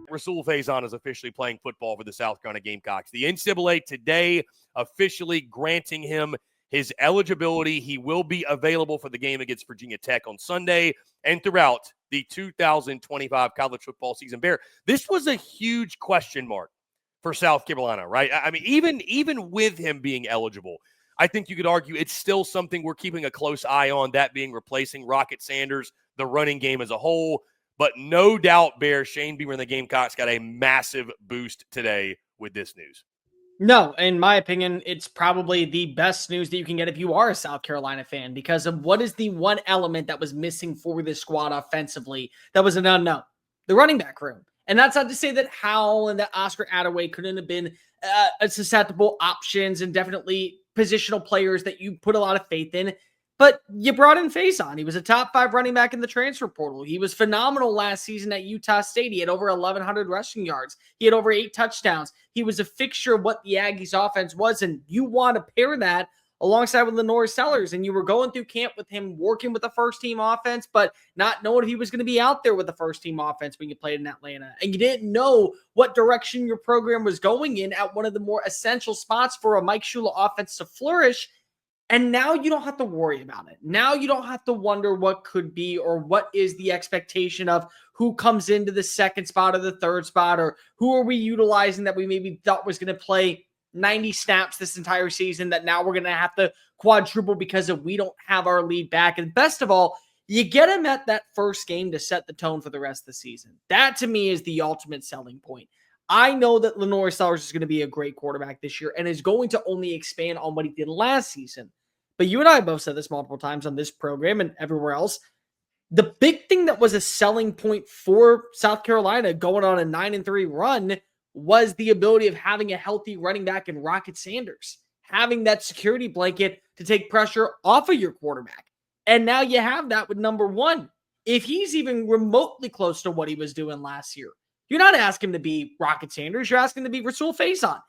Rahsul Faison is officially playing football for the South Carolina Gamecocks. The NCAA today officially granting him his eligibility. He will be available for the game against Virginia Tech on Sunday and throughout the 2025 college football season. Bear, this was a huge question mark for South Carolina, right? I mean, even with him being eligible, I think you could argue it's still something we're keeping a close eye on, that being replacing Rocket Sanders, the running game as a whole. But no doubt, Bear, Shane Beamer and the Gamecocks got a massive boost today with this news. No, in my opinion, it's probably the best news that you can get if you are a South Carolina fan, because of what is the one element that was missing for this squad offensively that was an unknown: the running back room. And that's not to say that Howell and that Oscar Attaway couldn't have been susceptible options and definitely positional players that you put a lot of faith in. But you brought in Faison. He was a top 5 running back in the transfer portal. He was phenomenal last season at Utah State. He had over 1,100 rushing yards. He had over 8 touchdowns. He was a fixture of what the Aggies offense was. And you want to pair that alongside with LaNorris Sellers. And you were going through camp with him, working with the first team offense, but not knowing if he was going to be out there with the first team offense when you played in Atlanta. And you didn't know what direction your program was going in at one of the more essential spots for a Mike Shula offense to flourish. And now you don't have to worry about it. Now you don't have to wonder what could be or what is the expectation of who comes into the second spot or the third spot, or who are we utilizing that we maybe thought was going to play 90 snaps this entire season that now we're going to have to quadruple because we don't have our lead back. And best of all, you get him at that first game to set the tone for the rest of the season. That to me is the ultimate selling point. I know that LaNorris Sellers is going to be a great quarterback this year and is going to only expand on what he did last season. But you and I both said this multiple times on this program and everywhere else. The big thing that was a selling point for South Carolina going on a 9-3 run was the ability of having a healthy running back in Rocket Sanders, having that security blanket to take pressure off of your quarterback. And now you have that with number 1. If he's even remotely close to what he was doing last year, you're not asking him to be Rocket Sanders. You're asking him to be Rahsul Faison.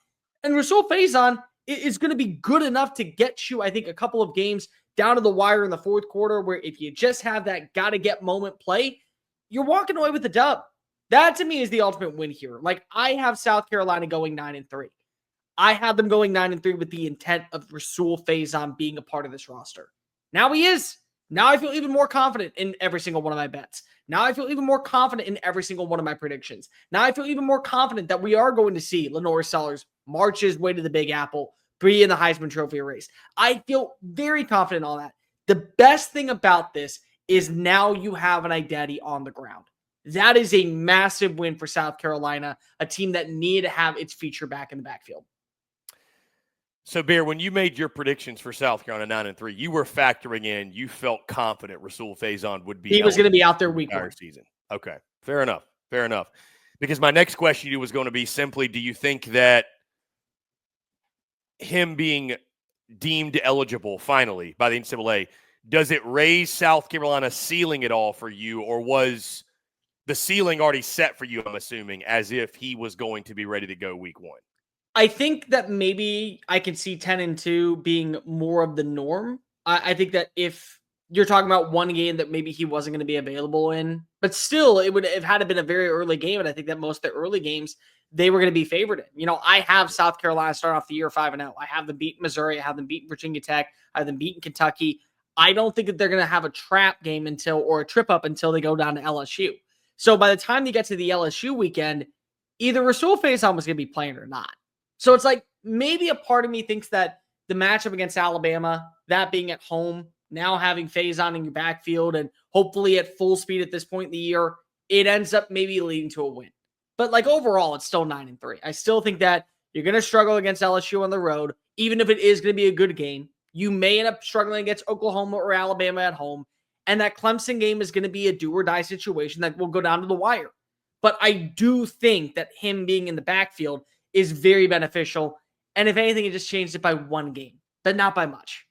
And Rahsul Faison is going to be good enough to get you, I think, a couple of games down to the wire in the fourth quarter, where if you just have that gotta-get moment play, you're walking away with the dub. That, to me, is the ultimate win here. Like, I have South Carolina going 9-3. I have them going 9-3 with the intent of Rahsul Faison being a part of this roster. Now he is. Now I feel even more confident in every single one of my bets. Now I feel even more confident in every single one of my predictions. Now I feel even more confident that we are going to see LaNorris Sellers march his way to the Big Apple, be in the Heisman Trophy race. I feel very confident on that. The best thing about this is now you have an identity on the ground. That is a massive win for South Carolina, a team that needed to have its feature back in the backfield. So, Bear, when you made your predictions for South Carolina 9-3, you were factoring in, you felt confident Rahsul Faison would be. He was going to be out there week 1 season. Okay, fair enough. Fair enough. Because my next question to you was going to be simply, do you think that him being deemed eligible finally by the NCAA, does it raise South Carolina's ceiling at all for you, or was the ceiling already set for you, I'm assuming, as if he was going to be ready to go week 1? I think that maybe I can see 10-2 being more of the norm. I think that if you're talking about one game that maybe he wasn't going to be available in, but still it would have had to been a very early game. And I think that most of the early games, they were going to be favored in. You know, I have South Carolina starting off the year 5-0. I have them beat Missouri. I have them beat Virginia Tech. I have them beating Kentucky. I don't think that they're going to have a trap game or a trip up until they go down to LSU. So by the time they get to the LSU weekend, either Rahsul Faison was going to be playing or not. So it's like maybe a part of me thinks that the matchup against Alabama, that being at home, now having Faison in your backfield and hopefully at full speed at this point in the year, it ends up maybe leading to a win. But like overall, it's still 9-3. I still think that you're going to struggle against LSU on the road, even if it is going to be a good game. You may end up struggling against Oklahoma or Alabama at home. And that Clemson game is going to be a do or die situation that will go down to the wire. But I do think that him being in the backfield is very beneficial. And if anything, it just changed it by one game, but not by much.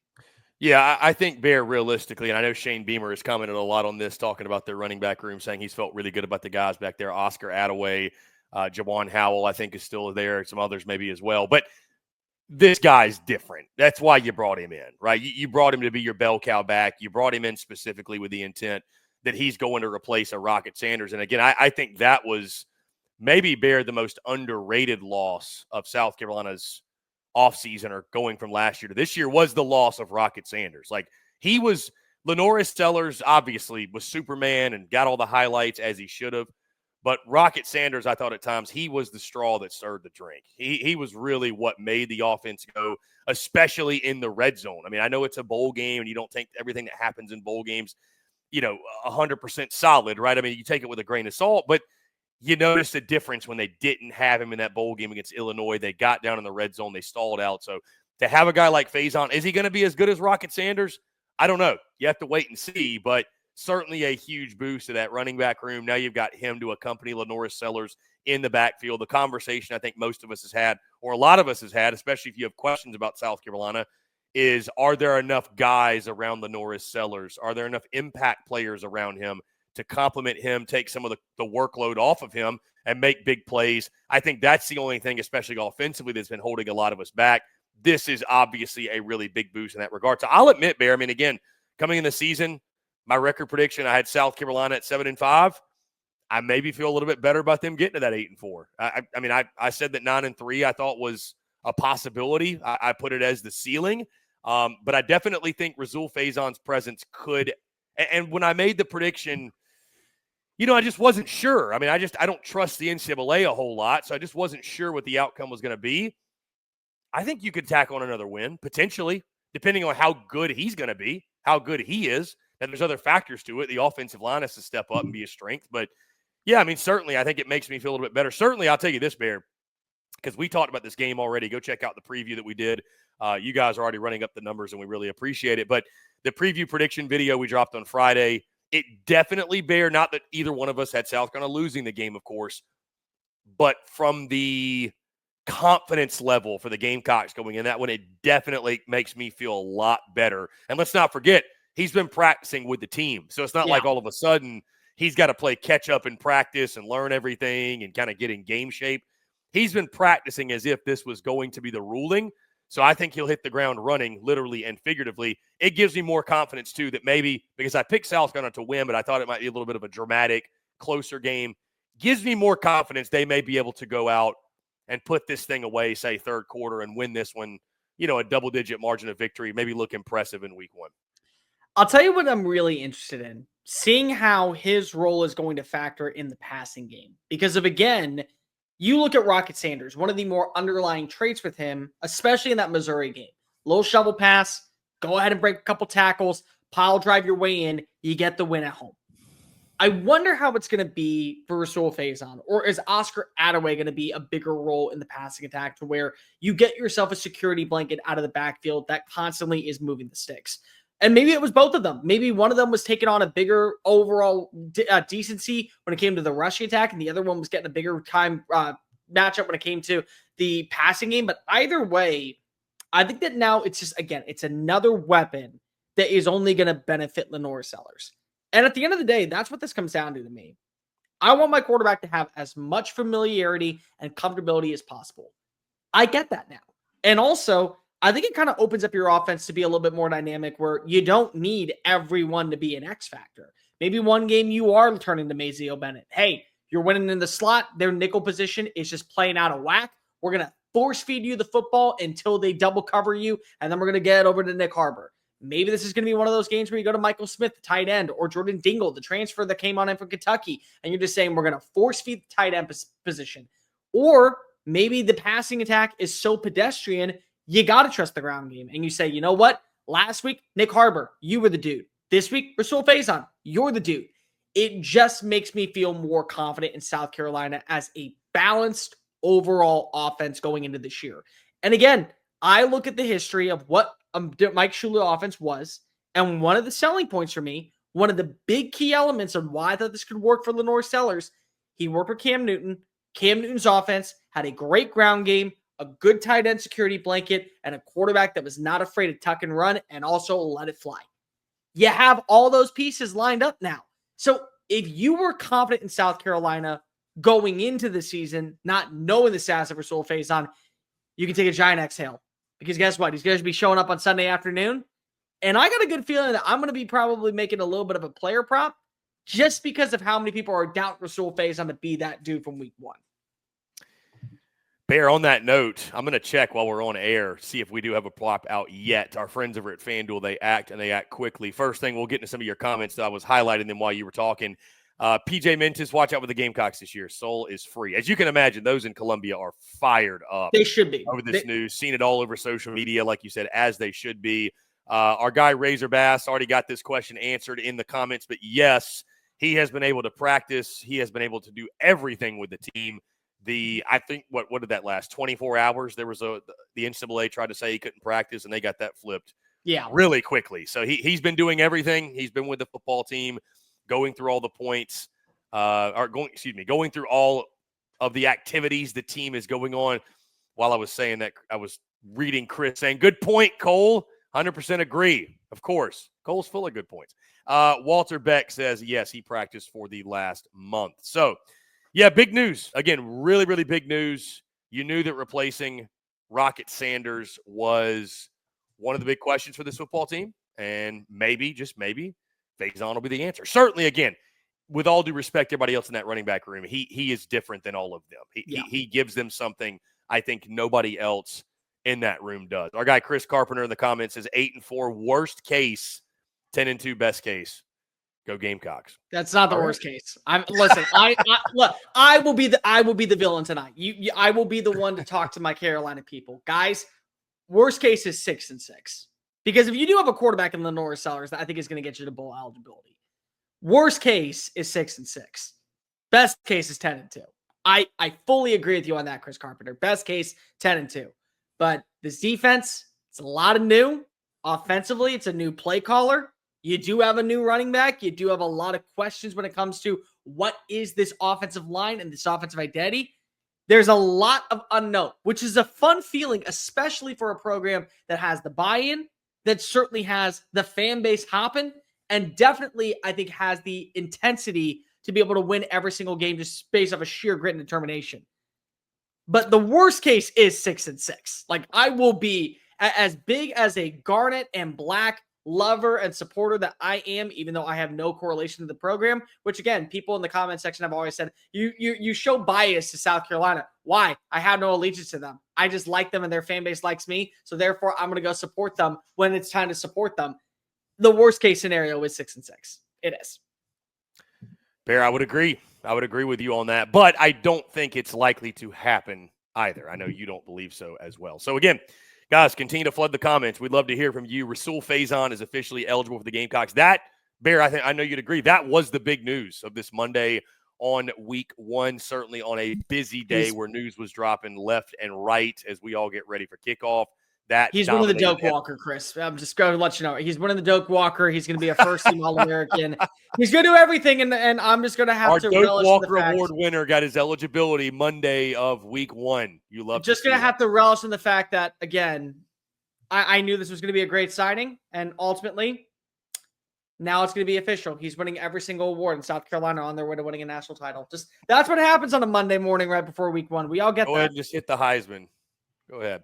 Yeah, I think, Bear, realistically, and I know Shane Beamer has commented a lot on this, talking about their running back room, saying he's felt really good about the guys back there. Oscar Attaway, Jawan Howell, I think, is still there. Some others maybe as well. But this guy's different. That's why you brought him in, right? You brought him to be your bell cow back. You brought him in specifically with the intent that he's going to replace a Rocket Sanders. And again, I think that was maybe bear the most underrated loss of South Carolina's offseason or going from last year to this year was the loss of Rocket Sanders. Like, he was – LaNorris Sellers obviously was Superman and got all the highlights as he should have. But Rocket Sanders, I thought at times, he was the straw that stirred the drink. He was really what made the offense go, especially in the red zone. I mean, I know it's a bowl game, and you don't take everything that happens in bowl games, 100% solid, right? I mean, you take it with a grain of salt, but you notice the difference when they didn't have him in that bowl game against Illinois. They got down in the red zone. They stalled out. So to have a guy like Faison, is he going to be as good as Rocket Sanders? I don't know. You have to wait and see, but certainly a huge boost to that running back room. Now you've got him to accompany LaNorris Sellers in the backfield. The conversation I think most of us has had, or a lot of us has had, especially if you have questions about South Carolina, is are there enough guys around LaNorris Sellers? Are there enough impact players around him to complement him, take some of the workload off of him, and make big plays? I think that's the only thing, especially offensively, that's been holding a lot of us back. This is obviously a really big boost in that regard. So I'll admit, Bear, I mean, again, coming in the season, my record prediction, I had South Carolina at 7-5. I maybe feel a little bit better about them getting to that 8-4. I said that 9-3 I thought was a possibility. I put it as the ceiling. But I definitely think Rahsul Faison's presence could. And when I made the prediction, I just wasn't sure. I mean, I don't trust the NCAA a whole lot, so I just wasn't sure what the outcome was going to be. I think you could tack on another win, potentially, depending on how good he's going to be, how good he is. And there's other factors to it. The offensive line has to step up and be a strength. But, yeah, I mean, certainly I think it makes me feel a little bit better. Certainly, I'll tell you this, Bear, because we talked about this game already. Go check out the preview that we did. You guys are already running up the numbers, and we really appreciate it. But the preview prediction video we dropped on Friday, it definitely, Bear, not that either one of us had South Carolina losing the game, of course, but from the confidence level for the Gamecocks going in that one, it definitely makes me feel a lot better. And let's not forget, he's been practicing with the team. So it's not like all of a sudden he's got to play catch up in practice and learn everything and kind of get in game shape. He's been practicing as if this was going to be the ruling. So I think he'll hit the ground running, literally and figuratively. It gives me more confidence, too, that maybe, because I picked South Carolina to win, but I thought it might be a little bit of a dramatic, closer game, gives me more confidence they may be able to go out and put this thing away, say, third quarter, and win this one, a double-digit margin of victory, maybe look impressive in week one. I'll tell you what I'm really interested in, seeing how his role is going to factor in the passing game. Because again, you look at Rocket Sanders, one of the more underlying traits with him, especially in that Missouri game. Little shovel pass, go ahead and break a couple tackles, pile drive your way in, you get the win at home. I wonder how it's going to be for Rahsul Faison, or is Oscar Attaway going to be a bigger role in the passing attack to where you get yourself a security blanket out of the backfield that constantly is moving the sticks? And maybe it was both of them. Maybe one of them was taking on a bigger overall decency when it came to the rushing attack, and the other one was getting a bigger time matchup when it came to the passing game. But either way, I think that now it's just, again, it's another weapon that is only going to benefit LaNorris Sellers. And at the end of the day, that's what this comes down to me. I want my quarterback to have as much familiarity and comfortability as possible. I get that now. And also, I think it kind of opens up your offense to be a little bit more dynamic where you don't need everyone to be an X factor. Maybe one game you are turning to Mazeo Bennett. Hey, you're winning in the slot. Their nickel position is just playing out of whack. We're going to force feed you the football until they double cover you, and then we're going to get over to Nick Harbor. Maybe this is going to be one of those games where you go to Michael Smith, the tight end, or Jordan Dingle, the transfer that came on in from Kentucky, and you're just saying we're going to force feed the tight end position. Or maybe the passing attack is so pedestrian, you got to trust the ground game. And you say, you know what? Last week, Nick Harbor, you were the dude. This week, Rahsul Faison, you're the dude. It just makes me feel more confident in South Carolina as a balanced overall offense going into this year. And again, I look at the history of what Mike Shula offense was, and one of the selling points for me, one of the big key elements of why I thought this could work for LaNorris Sellers, he worked with Cam Newton. Cam Newton's offense had a great ground game, a good tight end security blanket, and a quarterback that was not afraid to tuck and run and also let it fly. You have all those pieces lined up now. So if you were confident in South Carolina going into the season, not knowing the status of Rahsul Faison, you can take a giant exhale. Because guess what? He's going to be showing up on Sunday afternoon. And I got a good feeling that I'm going to be probably making a little bit of a player prop just because of how many people are doubting Rahsul Faison to be that dude from week one. Bear, on that note, I'm going to check while we're on air, see if we do have a prop out yet. Our friends over at FanDuel, they act quickly. First thing, we'll get into some of your comments. I was highlighting them while you were talking. PJ Mentis, watch out with the Gamecocks this year. Sol is free. As you can imagine, those in Columbia are fired up. They should be. Over this news. Seen it all over social media, like you said, as they should be. Our guy Razor Bass already got this question answered in the comments, but yes, he has been able to practice. He has been able to do everything with the team. I think, what did that last? 24 hours? There was the NCAA tried to say he couldn't practice, and they got that flipped really quickly. So he's been doing everything. He's been with the football team, going through all the points, going through all of the activities the team is going on. While I was saying that, I was reading Chris saying, good point, Cole. 100% agree. Of course. Cole's full of good points. Walter Beck says, yes, he practiced for the last month. So, yeah, big news. Again, really, really big news. You knew that replacing Rocket Sanders was one of the big questions for this football team. And maybe, just maybe, Faison will be the answer. Certainly, again, with all due respect to everybody else in that running back room, he is different than all of them. He gives them something I think nobody else in that room does. Our guy Chris Carpenter in the comments says 8-4, worst case, 10-2, best case. Go Gamecocks. That's not the worst case. Listen. I will be the villain tonight. I will be the one to talk to my Carolina people, guys. Worst case is 6-6, because if you do have a quarterback in LaNorris Sellers, that I think is going to get you to bowl eligibility. Worst case is 6-6. Best case is 10-2. I fully agree with you on that, Chris Carpenter. Best case 10-2, but this defense, it's a lot of new. Offensively, it's a new play caller. You do have a new running back. You do have a lot of questions when it comes to what is this offensive line and this offensive identity. There's a lot of unknown, which is a fun feeling, especially for a program that has the buy-in, that certainly has the fan base hopping, and definitely, I think, has the intensity to be able to win every single game just based off of sheer grit and determination. But the worst case is 6-6. Like, I will be as big as a Garnet and Black lover and supporter that I am, even though I have no correlation to the program, which again, people in the comment section have always said, you show bias to South Carolina. Why? I have no allegiance to them. I just like them and their fan base likes me. So therefore I'm going to go support them when it's time to support them. The worst case scenario is 6-6. It is. Bear, I would agree. I would agree with you on that, but I don't think it's likely to happen either. I know you don't believe so as well. So again, guys, continue to flood the comments. We'd love to hear from you. Rahsul Faison is officially eligible for the Gamecocks. That, Bear, I know you'd agree, that was the big news of this Monday on week one, certainly on a busy day where news was dropping left and right as we all get ready for kickoff. He's one of the Doak Walker, Chris. I'm just going to let you know. He's one of the Doak Walker. He's going to be a first-team All-American. He's going to do everything, and I'm just going to have to relish Doak Walker the fact. Award winner got his eligibility Monday of week one. You love just going to have to relish in the fact that, again, I knew this was going to be a great signing, and ultimately, now it's going to be official. He's winning every single award in South Carolina on their way to winning a national title. Just that's what happens on a Monday morning right before week one. We all get that. Go ahead and just hit the Heisman. Go ahead.